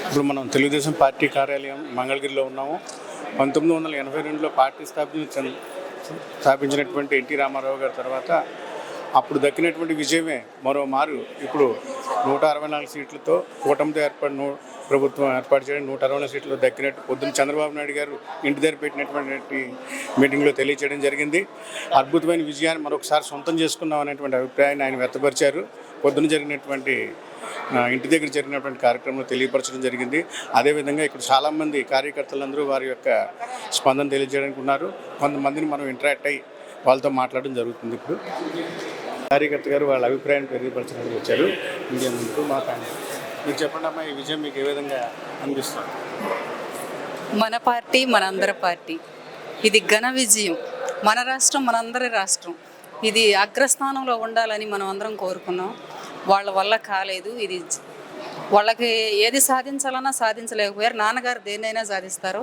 ఇప్పుడు మనం తెలుగుదేశం పార్టీ కార్యాలయం మంగళగిరిలో ఉన్నాము. 1982లో పార్టీ స్థాపించినటువంటి ఎన్టీ రామారావు గారి తర్వాత అప్పుడు దక్కినటువంటి విజయమే మరో మారు ఇప్పుడు 164 సీట్లతో కూటమితో ప్రభుత్వం ఏర్పాటు చేయడం 164 సీట్లు దక్కినట్టు పొద్దున్న చంద్రబాబు నాయుడు గారు ఇంటి దగ్గర పెట్టినటువంటి మీటింగ్లో తెలియజేయడం జరిగింది. అద్భుతమైన విజయాన్ని మరొకసారి సొంతం చేసుకున్నాం అనేటువంటి అభిప్రాయాన్ని ఆయన వ్యక్తపరిచారు. పొద్దున జరిగినటువంటి ఇంటి దగ్గర జరిగినటువంటి కార్యక్రమంలో తెలియపరచడం జరిగింది. అదేవిధంగా ఇక్కడ చాలామంది కార్యకర్తలందరూ వారి యొక్క స్పందన తెలియజేయడానికి ఉన్నారు. కొంతమందిని మనం ఇంటరాక్ట్ అయ్యి వాళ్ళతో మాట్లాడడం జరుగుతుంది. ఇప్పుడు కార్యకర్త గారు వాళ్ళ అభిప్రాయాన్ని తెలియపరచడానికి వచ్చారు. ఇండియా ముందుకు మాట్లాడండి. మీరు చెప్పండి అమ్మా, ఈ విజయం మీకు ఏ విధంగా అనిపిస్తుంది? మన పార్టీ మనందరి పార్టీ, ఇది ఘన విజయం. మన రాష్ట్రం మనందరి రాష్ట్రం. ఇది అగ్రస్థానంలో ఉండాలని మనం అందరం కోరుకున్నాం. వాళ్ళ వల్ల కాలేదు. ఇది వాళ్ళకి ఏది సాధించాలన్నా సాధించలేకపోయారు. నాన్నగారు దేన్నైనా సాధిస్తారు.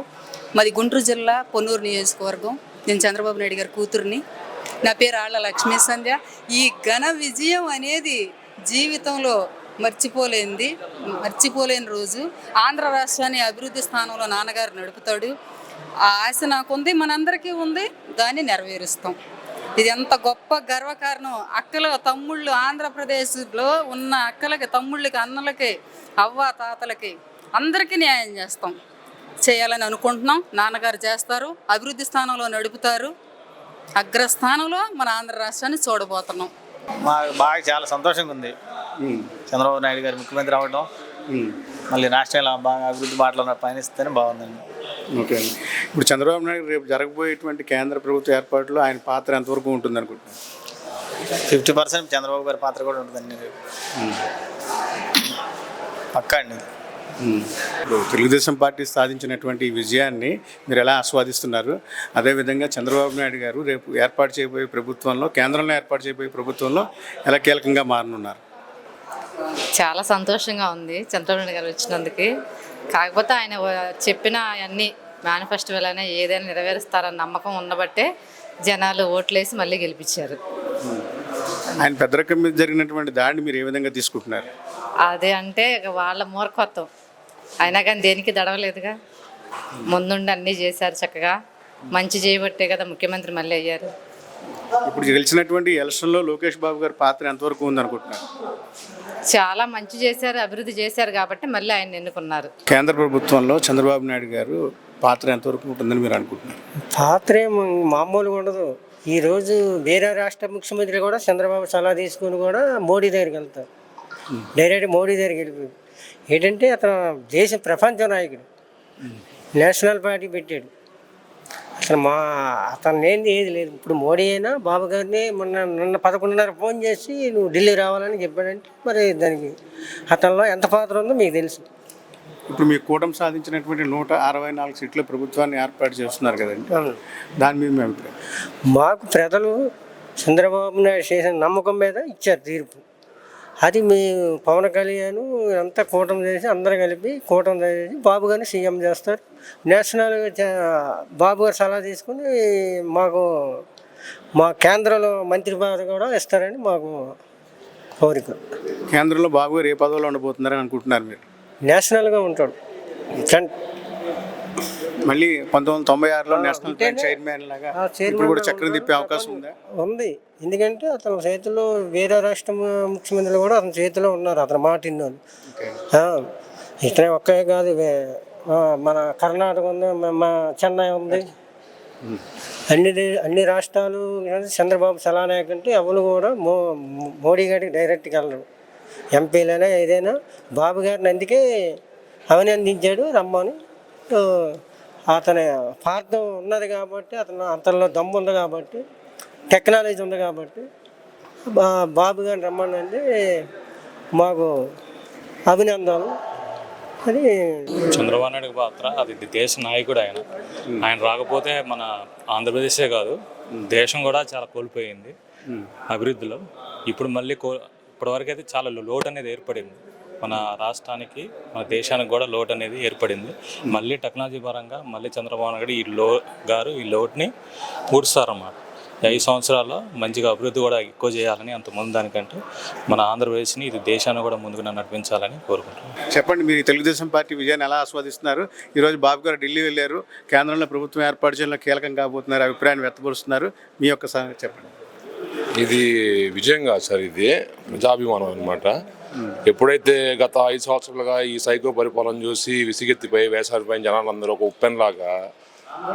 మాది గుంటూరు జిల్లా పొన్నూరు నియోజకవర్గం. నేను చంద్రబాబు నాయుడు గారి కూతుర్ని. నా పేరు ఆళ్ళ లక్ష్మీ సంధ్య. ఈ ఘన విజయం అనేది జీవితంలో మర్చిపోలేని రోజు. ఆంధ్ర రాష్ట్రాన్ని అభివృద్ధి స్థానంలో నాన్నగారు నడుపుతాడు. ఆ ఆశ నాకుంది, మనందరికీ ఉంది. దాన్ని నెరవేరుస్తాం. ఇది ఎంత గొప్ప గర్వకారణం. అక్కలు తమ్ముళ్ళు, ఆంధ్రప్రదేశ్లో ఉన్న అక్కలకి, తమ్ముళ్ళకి, అన్నలకి, అవ్వ తాతలకి అందరికీ న్యాయం చేయాలని అనుకుంటున్నాం. నాన్నగారు చేస్తారు. అభివృద్ధి స్థానంలో నడుపుతారు. అగ్రస్థానంలో మన ఆంధ్ర రాష్ట్రాన్ని చూడబోతున్నాం. మాకు బాగా చాలా సంతోషంగా ఉంది. చంద్రబాబు నాయుడు గారు ముఖ్యమంత్రి అవ్వడం, మళ్ళీ రాష్ట్రంలో బాగా అభివృద్ధి బాటలో పయనిస్తేనే బాగుందండి. ఓకే అండి. ఇప్పుడు చంద్రబాబు నాయుడు రేపు జరగబోయేటువంటి కేంద్ర ప్రభుత్వ ఏర్పాటులో ఆయన పాత్ర ఎంతవరకు ఉంటుంది అనుకుంటున్నాను? 50% చంద్రబాబు గారి పాత్ర కూడా ఉంటుందండి రేపు. పక్కా అండి. ఇప్పుడు తెలుగుదేశం పార్టీ సాధించినటువంటి విజయాన్ని మీరు ఎలా ఆస్వాదిస్తున్నారు? అదేవిధంగా చంద్రబాబు నాయుడు గారు రేపు ఏర్పాటు చేయబోయే ప్రభుత్వంలో, కేంద్రంలో ఏర్పాటు చేయబోయే ప్రభుత్వంలో ఎలా కీలకంగా మారనున్నారు? చాలా సంతోషంగా ఉంది చంద్రబాబు నాయుడు గారు వచ్చినందుకు. కాకపోతే ఆయన చెప్పిన అన్ని మేనిఫెస్టోలైనా ఏదైనా నెరవేరుస్తారన్న నమ్మకం ఉండబట్టే జనాలు ఓట్లేసి మళ్ళీ గెలిపించారు. ఆయన పెద్దరికం మీద జరిగినటువంటి దాడిని మీరు ఏ విధంగా తీసుకుంటున్నారు? అదే అంటే వాళ్ళ మూర్ఖత్వం. అయినా కానీ దేనికి దడవలేదుగా. ముందుండి అన్నీ చేశారు చక్కగా. మంచి చేయబట్టే కదా ముఖ్యమంత్రి మళ్ళీ అయ్యారు. ఇప్పుడు గెలిచినటువంటి ఎలక్షన్లో లోకేష్ బాబు గారి పాత్ర ఎంతవరకు ఉందనుకుంటున్నారు? చాలా మంచి చేశారు, అభివృద్ధి చేశారు కాబట్టి మళ్ళీ ఆయన ఎన్నుకున్నారు. కేంద్ర ప్రభుత్వంలో చంద్రబాబు నాయుడు గారు పాత్ర ఎంతవరకు ఉంటుందని మీరు అనుకుంటున్నారు? పాత్ర మామూలుగా ఉండదు. ఈరోజు వేరే రాష్ట్ర ముఖ్యమంత్రి కూడా చంద్రబాబు సలహా తీసుకుని కూడా మోడీ దగ్గరికి వెళ్తారు. డైరెక్ట్ మోడీ దగ్గరికి వెళ్ళిపోయి ఏంటంటే అతను ప్రపంచ నాయకుడు, నేషనల్ పార్టీ పెట్టాడు. అతను లేనిది ఏది లేదు. ఇప్పుడు మోడీ అయినా బాబు గారిని నిన్న 11:30 ఫోన్ చేసి నువ్వు ఢిల్లీ రావాలని చెప్పాడంటే మరి దానికి అతనిలో ఎంత పాత్ర ఉందో మీకు తెలుసు. ఇప్పుడు మీ కూటమి సాధించినటువంటి 164 సీట్ల ప్రభుత్వాన్ని ఏర్పాటు చేస్తున్నారు కదండి, దాని మీద మీ అభిప్రాయం? మాకు ప్రజలు చంద్రబాబు నాయుడు చేసిన నమ్మకం మీద ఇచ్చారు తీర్పు. అది మీ పవన్ కళ్యాణ్ అంతా కూటమి చేసి అందరూ కలిపి కూటమి చేసి బాబు గారిని సీఎం చేస్తారు. నేషనల్ బాబు గారు సలహా తీసుకుని మా కేంద్రంలో మంత్రి పదవి కూడా ఇస్తారని మాకు కోరిక. కేంద్రంలో బాబు గారు ఏ పదవిలో ఉండబోతున్నారని అనుకుంటున్నారు మీరు? నేషనల్గా ఉంటాడు. మళ్ళీ 1996లో నేషనల్ బ్యాంక్ చైర్మన్ లాగా ఇప్పుడు కూడా చక్రం తిప్పే అవకాశం ఉందా? ఉంది. ఎందుకంటే అతని చేతిలో వేరే రాష్ట్ర ముఖ్యమంత్రులు కూడా అతని చేతిలో ఉన్నారు. అతని మాట విన్నాను. ఇతనే ఒక్కే కాదు, మన కర్ణాటక ఉంది, మా చెన్నై ఉంది. అన్ని రాష్ట్రాలు చంద్రబాబు సలహా నాయకంటే ఎవరు కూడా మోడీ గారికి డైరెక్ట్గా వెళ్ళరు. ఎంపీలైనా ఏదైనా బాబు గారిని అందుకే అభినందించాడు రమ్మని. అతని పాత్ర ఉన్నది కాబట్టి, అతనిలో దమ్ము ఉంది కాబట్టి, టెక్నాలజీ ఉంది కాబట్టి బాబు గారిని రమ్మనండి మాకు అభినందనలు. అది చంద్రబాబు నాయుడు పాత్ర, అది దేశ నాయకుడు. ఆయన రాకపోతే మన ఆంధ్రప్రదేశే కాదు దేశం కూడా చాలా కోల్పోయింది అభివృద్ధిలో. ఇప్పుడు మళ్ళీ ఇప్పటివరకు అయితే చాలా లోటు అనేది ఏర్పడింది. మన రాష్ట్రానికి, మన దేశానికి కూడా లోటు అనేది ఏర్పడింది. మళ్ళీ టెక్నాలజీ పరంగా మళ్ళీ చంద్రబాబు నాయుడు ఈ లోటుని పూడుస్తారన్నమాట. ఈ 5 సంవత్సరాల్లో మంచిగా అభివృద్ధి కూడా ఎక్కువ చేయాలని, అంత ముందు దానికంటే మన ఆంధ్రప్రదేశ్ని, ఇది దేశాన్ని కూడా ముందుకు నడిపించాలని కోరుకుంటున్నాను. చెప్పండి, మీరు ఈ తెలుగుదేశం పార్టీ విజయాన్ని ఎలా ఆస్వాదిస్తున్నారు? ఈరోజు బాబు గారు ఢిల్లీ వెళ్ళారు, కేంద్రంలో ప్రభుత్వం ఏర్పాటు చేయడంలో కీలకం కాబోతున్నారు, అభిప్రాయాన్ని వ్యక్తపరుస్తున్నారు. మీ యొక్క చెప్పండి. ఇది విజయం కాదు సార్, ఇది ప్రజాభిమానం అనమాట. ఎప్పుడైతే గత 5 సంవత్సరాలుగా ఈ సైకో పరిపాలన చూసి విసిగెత్తిపోయి వేసారిపోయిన జనాలందరూ ఒక ఉప్పెన్లాగా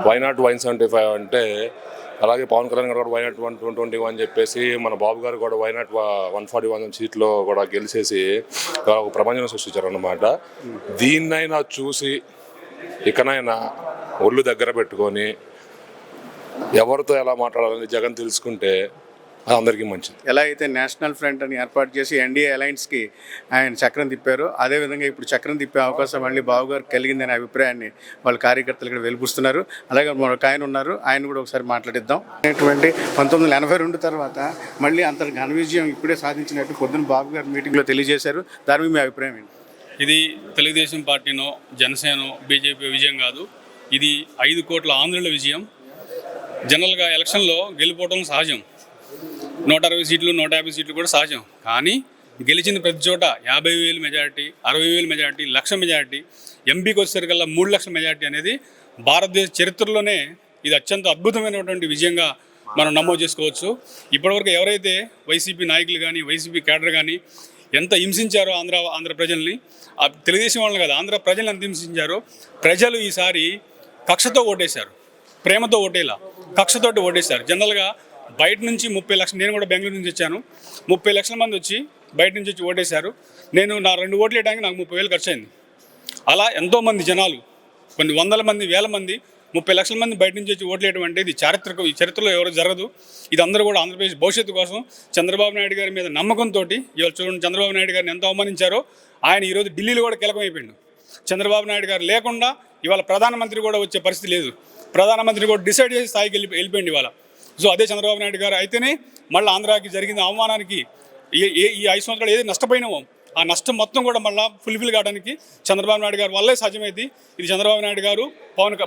వైనాట్ 175 అంటే, అలాగే పవన్ కళ్యాణ్ గారు కూడా వైనాట్ 121 అని చెప్పేసి, మన బాబు గారు కూడా వైనాట్ 141 సీట్లో కూడా గెలిచేసి ఒక ప్రపంచం సృష్టించారన్నమాట. దీన్నైనా చూసి ఇకనైనా ఒళ్ళు దగ్గర పెట్టుకొని ఎవరితో ఎలా మాట్లాడాలని జగన్ తెలుసుకుంటే అది అందరికీ మంచిది. ఎలా అయితే నేషనల్ ఫ్రంట్ అని ఏర్పాటు చేసి ఎన్డీఏ అలయన్స్కి ఆయన చక్రం తిప్పారో, అదేవిధంగా ఇప్పుడు చక్రం తిప్పే అవకాశం మళ్ళీ బాబు గారు కలిగిందనే అభిప్రాయాన్ని వాళ్ళ కార్యకర్తలు ఇక్కడ వెలిపిస్తున్నారు. అలాగే మరొక ఆయన ఉన్నారు, ఆయన కూడా ఒకసారి మాట్లాడిద్దాం. 1982 తర్వాత మళ్ళీ అంత ఘన విజయం ఇప్పుడే సాధించినట్టు పొద్దున్న బాబు గారు మీటింగ్లో తెలియజేశారు. దాని మీద మీ అభిప్రాయం ఏంటి? ఇది తెలుగుదేశం పార్టీనో, జనసేన, బీజేపీ విజయం కాదు, ఇది 5 కోట్ల ఆంధ్రుల విజయం. జనరల్గా ఎలక్షన్లో గెలిపోవడం సహజం, 160 సీట్లు 150 సీట్లు కూడా సహజం. కానీ గెలిచిన ప్రతి చోట 50,000 మెజారిటీ, 60,000 మెజారిటీ, 1,00,000 మెజారిటీ, ఎంపీకి వచ్చేసరికల్లా 3 లక్షల మెజారిటీ అనేది భారతదేశ చరిత్రలోనే ఇది అత్యంత అద్భుతమైనటువంటి విజయంగా మనం నమోదు చేసుకోవచ్చు. ఇప్పటివరకు ఎవరైతే వైసీపీ నాయకులు కానీ, వైసీపీ క్యాడర్ కానీ ఎంత హింసించారో ఆంధ్ర ప్రజల్ని, ఆ తెలుగుదేశం వాళ్ళని కాదు, ఆంధ్ర ప్రజలు ఎంత హింసించారో, ప్రజలు ఈసారి కక్షతో ఓటేశారు, ప్రేమతో ఓటేలా కక్షతోటి ఓటేశారు. జనరల్గా బయట నుంచి 30 లక్షలు, నేను కూడా బెంగళూరు నుంచి వచ్చాను, 30 లక్షల మంది వచ్చి బయట నుంచి వచ్చి ఓటేశారు. నా 2 ఓట్లు వేయడానికి నాకు 30,000 ఖర్చు అయింది. అలా ఎంతోమంది జనాలు, కొన్ని వందల మంది, వేల మంది, 30 లక్షల మంది బయట నుంచి వచ్చి ఓట్లు వేయడం అంటే ఇది ఈ చరిత్రలో ఎవరు జరగదు. ఇది అందరూ కూడా ఆంధ్రప్రదేశ్ భవిష్యత్తు కోసం చంద్రబాబు నాయుడు గారి మీద నమ్మకంతో, ఇవాళ చూడండి చంద్రబాబు నాయుడు గారిని ఎంత అవమానించారో, ఆయన ఈరోజు ఢిల్లీలో కూడా కీలకమైపోయిండు. చంద్రబాబు నాయుడు గారు లేకుండా ఇవాళ ప్రధానమంత్రి కూడా వచ్చే పరిస్థితి లేదు, ప్రధానమంత్రి కూడా డిసైడ్ చేసి స్థాయికి వెళ్ళిపోయింది ఇవాళ. సో అదే చంద్రబాబు నాయుడు గారు అయితేనే మళ్ళీ ఆంధ్రాకి జరిగిన అవమానానికి ఈ 5 సంవత్సరాలు ఏది నష్టపోయినామో ఆ నష్టం మొత్తం కూడా మళ్ళీ ఫుల్ఫిల్ కావడానికి చంద్రబాబు నాయుడు గారు వల్లే సాధ్యమైంది. ఇది చంద్రబాబు నాయుడు గారు,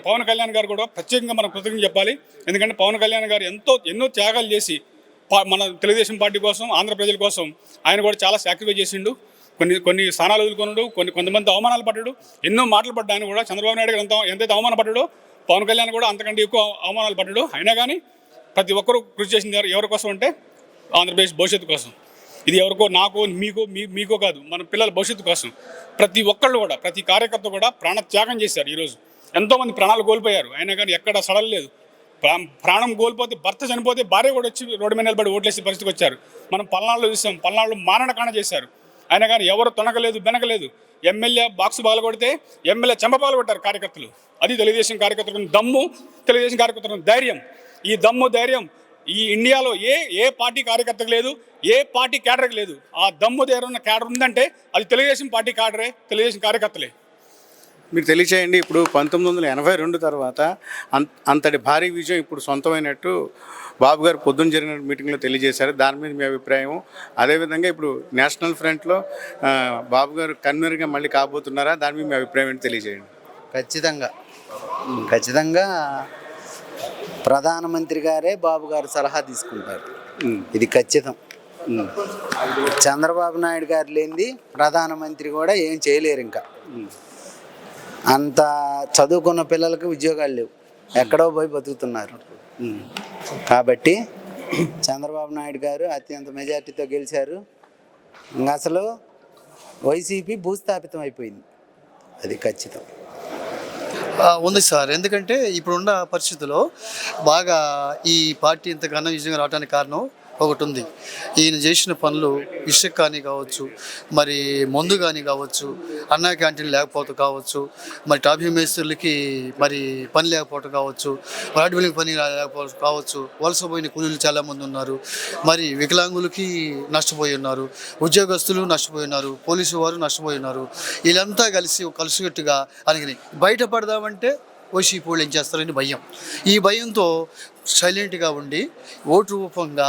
పవన్ కళ్యాణ్ గారు కూడా ప్రత్యేకంగా మనం కృతజ్ఞత చెప్పాలి. ఎందుకంటే పవన్ కళ్యాణ్ గారు ఎన్నో త్యాగాలు చేసి మన తెలుగుదేశం పార్టీ కోసం, ఆంధ్ర ప్రజల కోసం ఆయన కూడా చాలా సాక్రిఫైస్ చేసిండు. కొన్ని స్థానాలు వదులుకొనడు, కొంతమంది అవమానాలు పడ్డాడు, ఎన్నో మాటలు పడ్డాను కూడా. చంద్రబాబు నాయుడు గారు ఎంతైతే అవమాన పడ్డాడో పవన్ కళ్యాణ్ కూడా అంతకంటే ఎక్కువ అవమానాలు పడ్డాడు. అయినా కానీ ప్రతి ఒక్కరూ కృషి చేసింది ఎవరి కోసం అంటే ఆంధ్రప్రదేశ్ భవిష్యత్తు కోసం. ఇది ఎవరికో, నాకు, మీకో కాదు, మన పిల్లల భవిష్యత్తు కోసం. ప్రతి ఒక్కళ్ళు కూడా, ప్రతి కార్యకర్త కూడా ప్రాణత్యాగం చేశారు. ఈరోజు ఎంతోమంది ప్రాణాలు కోల్పోయారు, అయినా కానీ ఎక్కడ సడలేదు. ప్రాణం కోల్పోతే, భర్త చనిపోతే భార్య కూడా వచ్చి రోడ్డు మీద నిలబడి ఓట్లేసే పరిస్థితికి వచ్చారు. మనం పల్నాడులో చూసాం, పల్నాడులో మారణకాండ చేశారు, అయినా కానీ ఎవరు తొనకలేదు, బెనకలేదు. ఎమ్మెల్యే బాక్స్ పగలగొడితే ఎమ్మెల్యే చెంపపాలు కొట్టారు కార్యకర్తలు. అది తెలుగుదేశం కార్యకర్తలకు దమ్ము, తెలుగుదేశం కార్యకర్తలకు ధైర్యం. ఈ దమ్ము, ధైర్యం ఈ ఇండియాలో ఏ పార్టీ కార్యకర్తకు లేదు, ఏ పార్టీ క్యాడర్కి లేదు. ఆ దమ్ము ధైర్యం ఉన్న క్యాడర్ ఉందంటే అది తెలుగుదేశం పార్టీ క్యాడరే, తెలుగుదేశం కార్యకర్తలే. మీరు తెలియచేయండి, ఇప్పుడు 1982 తర్వాత అంతటి భారీ విజయం ఇప్పుడు సొంతమైనట్టు బాబు గారు పొద్దున్న జరిగిన మీటింగ్లో తెలియజేశారు. దాని మీద మీ అభిప్రాయం? అదేవిధంగా ఇప్పుడు నేషనల్ ఫ్రంట్లో బాబు గారు కన్వీనర్గా మళ్ళీ కాబోతున్నారా? దాని మీద మీ అభిప్రాయం ఏంటి తెలియజేయండి. ఖచ్చితంగా ప్రధానమంత్రి గారే బాబు గారు సలహా తీసుకుంటారు, ఇది ఖచ్చితం. చంద్రబాబు నాయుడు గారు లేనిది ప్రధానమంత్రి కూడా ఏం చేయలేరు. ఇంకా అంత చదువుకున్న పిల్లలకు ఉద్యోగాలు లేవు, ఎక్కడో పోయి బతుకుతున్నారు. కాబట్టి చంద్రబాబు నాయుడు గారు అత్యంత మెజార్టీతో గెలిచారు. ఇంకా అసలు వైసీపీ భూస్థాపితం అయిపోయింది, అది ఖచ్చితం. ఉంది సార్, ఎందుకంటే ఇప్పుడున్న పరిస్థితుల్లో బాగా ఈ పార్టీ ఇంత ఘన విజయం రావడానికి కారణం ఒకటి ఉంది. ఈయన చేసిన పనులు ఇసుక కానీ కావచ్చు, మరి మందు కానీ కావచ్చు, అన్నా క్యాంటీన్ లేకపోవటం కావచ్చు, మరి టాపీ మేస్త్రులకి మరి పని లేకపోవటం కావచ్చు, రాడ్ బిల్డింగ్ పని లేకపోవడం కావచ్చు, వలసపోయిన కూలీలు చాలామంది ఉన్నారు, మరి వికలాంగులకి నష్టపోయి ఉన్నారు, ఉద్యోగస్తులు నష్టపోయి ఉన్నారు, పోలీసు వారు నష్టపోయి ఉన్నారు. వీళ్ళంతా కలిసికట్టుగా అలాగే బయటపడదామంటే వైసీపీ వాళ్ళు ఏం చేస్తారని భయం. ఈ భయంతో సైలెంట్గా ఉండి ఓటు రూపంగా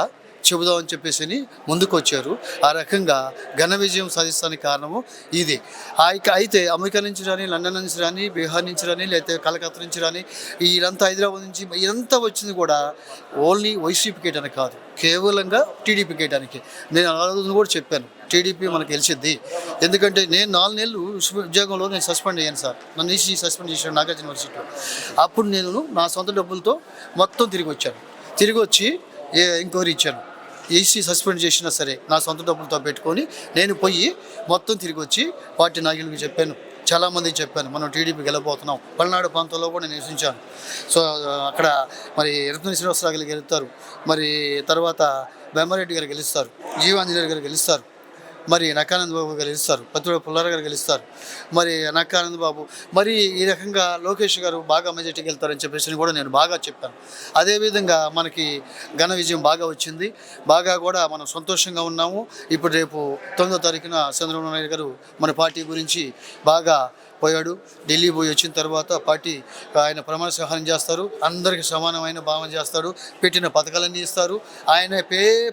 చెబుదామని చెప్పేసి ముందుకు వచ్చారు. ఆ రకంగా ఘన విజయం సాధిస్తానికి కారణము ఇది. అయితే అమెరికా నుంచి రాని, లండన్ నుంచి రాని, బీహార్ నుంచి రాని, లేకపోతే కలకత్తా నుంచి రాని, వీళ్ళంతా హైదరాబాద్ నుంచి ఇదంతా వచ్చింది కూడా ఓన్లీ వైసీపీ కేటానికి కాదు, కేవలంగా టీడీపీ కేటానికి. నేను ఆ రోజు కూడా చెప్పాను, టీడీపీ మనకు గెలిచిద్ది. ఎందుకంటే నేను 4 నెలలు ఉద్యోగంలో నేను సస్పెండ్ అయ్యాను సార్. నన్ను ఈసీ సస్పెండ్ చేశాను నాగార్జున యూనివర్సిటీలో. అప్పుడు నేను నా సొంత డబ్బులతో మొత్తం తిరిగి వచ్చాను. తిరిగి వచ్చి ఎంక్వైరీ ఇచ్చాను. ఈసీ సస్పెండ్ చేసినా సరే నా సొంత డబ్బులతో పెట్టుకొని నేను పోయి మొత్తం తిరిగి వచ్చి పార్టీ నాయకులకు చెప్పాను, చాలామందికి చెప్పాను, మనం టీడీపీ గెలబోతున్నాం. పల్నాడు ప్రాంతంలో కూడా నేను నివసించాను. సో అక్కడ మరి రత్న శ్రీనివాసరావు గారు గెలుస్తారు, మరి తర్వాత బెమ్మారెడ్డి గారు గెలుస్తారు, జీవాంజనేయులు గారు గెలుస్తారు, మరి నక్కానంద బాబు గారు గెలుస్తారు, పత్తిపూడి పుల్లారావు గారు గెలుస్తారు, మరి నక్కానంద బాబు, మరి ఈ రకంగా లోకేష్ గారు బాగా మెజార్టీకి వెళ్తారని చెప్పేసి కూడా నేను బాగా చెప్పాను. అదేవిధంగా మనకి ఘన విజయం బాగా వచ్చింది, బాగా కూడా మనం సంతోషంగా ఉన్నాము. ఇప్పుడు రేపు 9వ తారీఖున చంద్రబాబు నాయుడు గారు మన పార్టీ గురించి బాగా పోయాడు. ఢిల్లీ పోయి వచ్చిన తర్వాత పార్టీ ఆయన ప్రమాణ స్వీకారం చేస్తారు, అందరికీ సమానమైన భావన చేస్తాడు, పెట్టిన పథకాలన్నీ ఇస్తారు. ఆయన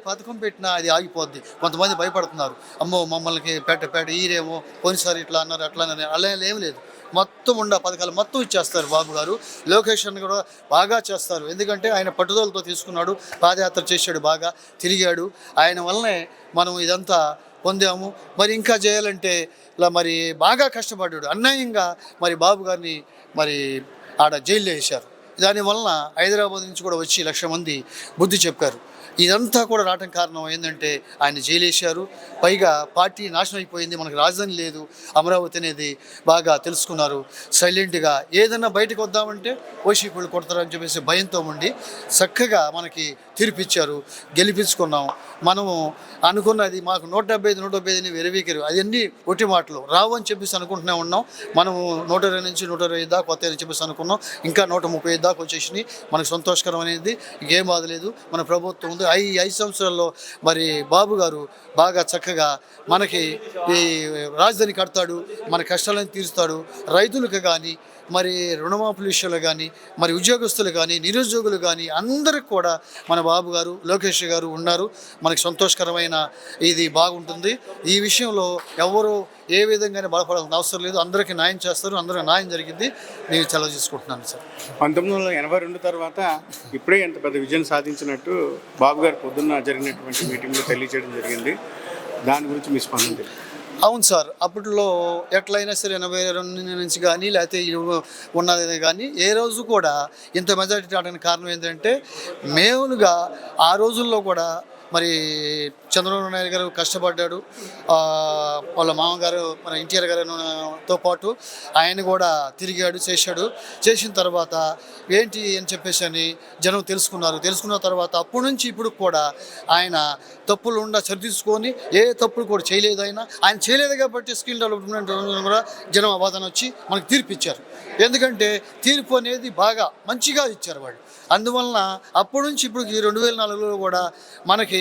పథకం పెట్టినా అది ఆగిపోద్ది. కొంతమంది భయపడుతున్నారు, అమ్మో మమ్మల్ని పేట ఈరేమో పోయినసారి ఇట్లా అన్నారు అట్లా అన్నారు, అలా ఏం లేదు. మొత్తం ఉండ పథకాలు మొత్తం ఇచ్చేస్తారు బాబు గారు. లోకేష్ అన్న కూడా బాగా చేస్తారు, ఎందుకంటే ఆయన పట్టుదలతో తీసుకున్నాడు, పాదయాత్ర చేశాడు, బాగా తిరిగాడు. ఆయన వల్లనే మనం ఇదంతా పొందాము. మరి ఇంకా చేయాలంటే ఇలా మరి బాగా కష్టపడ్డాడు. అన్యాయంగా మరి బాబు గారిని మరి ఆడ జైల్లో వేశారు. దానివలన హైదరాబాద్ నుంచి కూడా వచ్చి 1,00,000 మంది బుద్ధి చెప్పారు. ఇదంతా కూడా రావడం కారణం ఏంటంటే ఆయన జైలు వేశారు. పైగా పార్టీ నాశనం అయిపోయింది, మనకు రాజధాని లేదు, అమరావతి అనేది బాగా తెలుసుకున్నారు. సైలెంట్గా ఏదన్నా బయటకు వద్దామంటే వైసీపీలు కొడతారని చెప్పేసి భయంతో ఉండి చక్కగా మనకి తీర్పిచ్చారు, గెలిపించుకున్నాం. మనము అనుకున్నది మాకు 175 వెరవీకరు, అవన్నీ ఒట్టి మాటలు రావు అని చెప్పేసి అనుకుంటూనే ఉన్నాం. మనము 120 నుంచి 120 దాకా వస్తాయని చెప్పేసి అనుకున్నాం. ఇంకా 135 దాకా వచ్చేసినాయి. మనకు సంతోషకరం అనేది ఇంకేం బాధ లేదు. మన ప్రభుత్వం ఉంది. 5 సంవత్సరాల్లో మరి బాబు గారు బాగా చక్కగా మనకి ఈ రాజధాని కడతాడు, మన కష్టాలను తీరుస్తాడు. రైతులకు కానీ, మరి రుణమాఫీ విషయంలో కానీ, మరి ఉద్యోగస్తులు కానీ, నిరుద్యోగులు కానీ అందరికి కూడా మన బాబు గారు లోకేష్ గారు ఉన్నారు. మనకి సంతోషకరమైన ఇది బాగుంటుంది. ఈ విషయంలో ఎవరు ఏ విధంగానే బాధపడాల్సిన అవసరం లేదు. అందరికీ న్యాయం చేస్తారు, అందరికీ న్యాయం జరిగింది. నేను సెలవు చేసుకుంటున్నాను సార్. 1982 తర్వాత ఇప్పుడే ఎంత పెద్ద విజయం సాధించినట్టు బాబు గారు పొద్దున్న జరిగినటువంటి మీటింగ్లో తెలియజేయడం జరిగింది. దాని గురించి మీ స్పందన తెలియదు. అవును సార్, అప్పట్లో ఎట్లయినా సరే 82 నుంచి కానీ లేకపోతే ఉన్నది కానీ ఏ రోజు కూడా ఇంత మెజారిటీ రావడానికి కారణం ఏంటంటే మేములుగా ఆ రోజుల్లో కూడా మరి చంద్రబాబు నాయుడు గారు కష్టపడ్డాడు. వాళ్ళ మామగారు మన ఎన్టీఆర్ గారితో పాటు ఆయన కూడా తిరిగాడు, చేసిన తర్వాత ఏంటి అని చెప్పేసి అని జనం తెలుసుకున్న తర్వాత అప్పటి నుంచి ఇప్పుడు కూడా ఆయన తప్పులు సరిదిద్దుకొని ఏ తప్పులు కూడా చేయలేదు. ఆయన చేయలేదు కాబట్టి స్కిల్ డెవలప్మెంట్ కూడా జనం అవాదన వచ్చి మనకు తీర్పు ఇచ్చారు. ఎందుకంటే తీర్పు అనేది బాగా మంచిగా ఇచ్చారు వాళ్ళు. అందువలన అప్పటి నుంచి ఇప్పుడు 2004లో కూడా మనకి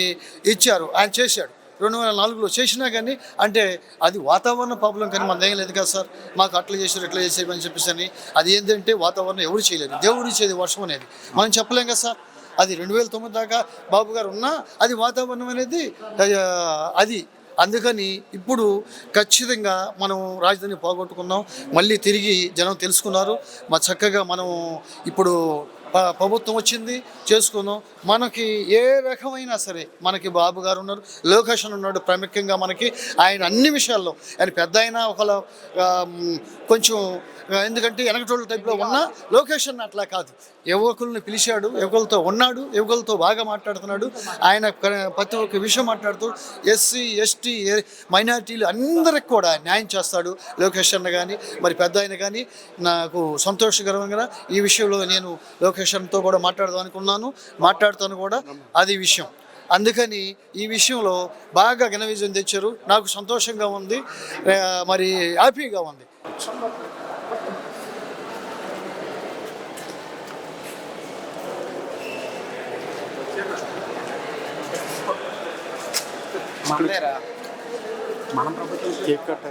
ఇచ్చారు. ఆయన చేశాడు 2004లో చేసినా కానీ అంటే అది వాతావరణ ప్రాబ్లం కానీ మన ఏం లేదు కదా సార్. మాకు అట్లా చేశారు ఇట్లా చేశారు అని చెప్పేసి అని అది ఏంటంటే వాతావరణం ఎవరు చేయలేదు, దేవుడు ఇచ్చేది వర్షం అనేది మనం చెప్పలేం కదా సార్. అది 2009 దాకా బాబు గారు ఉన్నా అది వాతావరణం అనేది అది. అందుకని ఇప్పుడు ఖచ్చితంగా మనం రాజధాని పోగొట్టుకున్నాం, మళ్ళీ తిరిగి జనం తెలుసుకున్నారు. చక్కగా మనం ఇప్పుడు ప్రభుత్వం వచ్చింది, చేసుకున్నాం. మనకి ఏ రకమైనా సరే మనకి బాబు గారు ఉన్నారు, లోకేష్ ఉన్నాడు. ప్రాముఖ్యంగా మనకి ఆయన అన్ని విషయాల్లో ఆయన పెద్ద అయినా ఒకళ్ళ కొంచెం ఎందుకంటే వెనకటోళ్ళ టైప్లో ఉన్న లోకేష్ అన్న అట్లా కాదు. యువకుల్ని పిలిచాడు, యువకులతో ఉన్నాడు, యువకులతో బాగా మాట్లాడుతున్నాడు. ఆయన ప్రతి ఒక్క విషయం మాట్లాడుతూ ఎస్సీ ఎస్టీ మైనారిటీలు అందరికి కూడా న్యాయం చేస్తాడు లోకేష్ అన్న కానీ మరి పెద్ద ఆయన కానీ. నాకు సంతోషకరంగా ఈ విషయంలో నేను లోకేష్ అన్నతో కూడా మాట్లాడదాం అనుకున్నాను, మాట్లాడుతాను కూడా అది విషయం. అందుకని ఈ విషయంలో బాగా ఘన విజయం తెచ్చారు. నాకు సంతోషంగా ఉంది, మరి హ్యాపీగా ఉంది. మన ప్రభుత్వం కేక్ కట్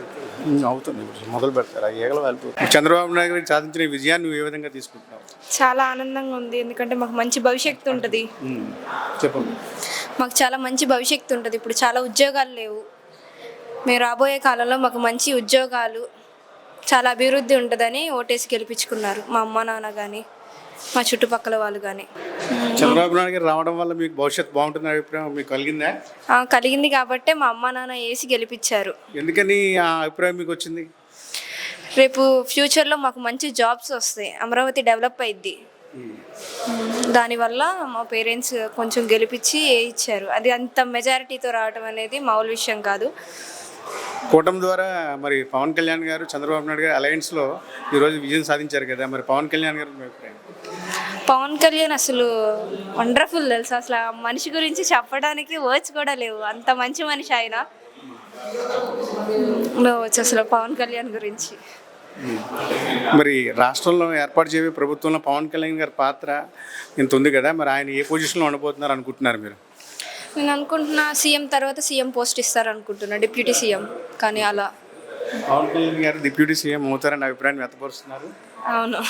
అవుతుంది, మొదలు పెడతారు ఆ ఏగల వెళ్తూ. చంద్రబాబు నాయుడు గారికి సాధించిన విజయాన్ని నువ్వు ఏ విధంగా తీసుకుంటున్నావు? చాలా ఆనందంగా ఉంది, ఎందుకంటే మాకు మంచి భవిష్యత్తు ఉంటుంది. చెప్పండి. మాకు చాలా మంచి భవిష్యత్తు ఉంటుంది. ఇప్పుడు చాలా ఉద్యోగాలు లేవు. మేము రాబోయే కాలంలో మాకు మంచి ఉద్యోగాలు, చాలా అభివృద్ధి ఉంటుందని ఓటేసి గెలిపించుకున్నారు మా అమ్మ నాన్న కానీ మా చుట్టుపక్కల వాళ్ళు కానీ. చంద్రబాబు నాయుడు గారు రావడం వల్ల మీకు భవిష్యత్తు బాగుంటుంది అభిప్రాయం మీకు కలిగిందా? కలిగింది కాబట్టే మా అమ్మ నాన్న వేసి గెలిపించారు. ఎందుకని ఆ అభిప్రాయం మీకు వచ్చింది? రేపు ఫ్యూచర్లో మాకు మంచి జాబ్స్ వస్తాయి, అమరావతి డెవలప్ అయింది. దానివల్ల మా పేరెంట్స్ కొంచెం గెలిపించి ఇచ్చారు. అది అంత మెజారిటీతో రావడం అనేది మామూలు విషయం కాదు. కూటమి ద్వారా మరి పవన్ కళ్యాణ్ గారు చంద్రబాబు నాయుడు గారు అలయన్స్లో ఈరోజు విజయం సాధించారు కదా, మరి పవన్ కళ్యాణ్ గారు మీ అభిప్రాయం? పవన్ కళ్యాణ్ అసలు వండర్ఫుల్ తెలుసు. అసలు ఆ మనిషి గురించి చెప్పడానికి వర్డ్స్ కూడా లేవు, అంత మంచి మనిషి ఆయన. అసలు పవన్ కళ్యాణ్ గురించి మరి రాష్ట్రంలో ఏర్పాటు చేయబోయే ప్రభుత్వంలో పవన్ కళ్యాణ్ గారి పాత్ర ఇంత ఉంది కదా, మరి ఆయన ఏ పొజిషన్లో ఉండబోతున్నారు అనుకుంటున్నారు మీరు? నేను అనుకుంటున్నా సీఎం తర్వాత సీఎం పోస్ట్ ఇస్తారు అనుకుంటున్నా, డిప్యూటీ సీఎం. కానీ అలా పవన్ కళ్యాణ్ గారు డిప్యూటీ సీఎం అవుతారని అభిప్రాయం వ్యక్తపరుస్తున్నారు. అవును.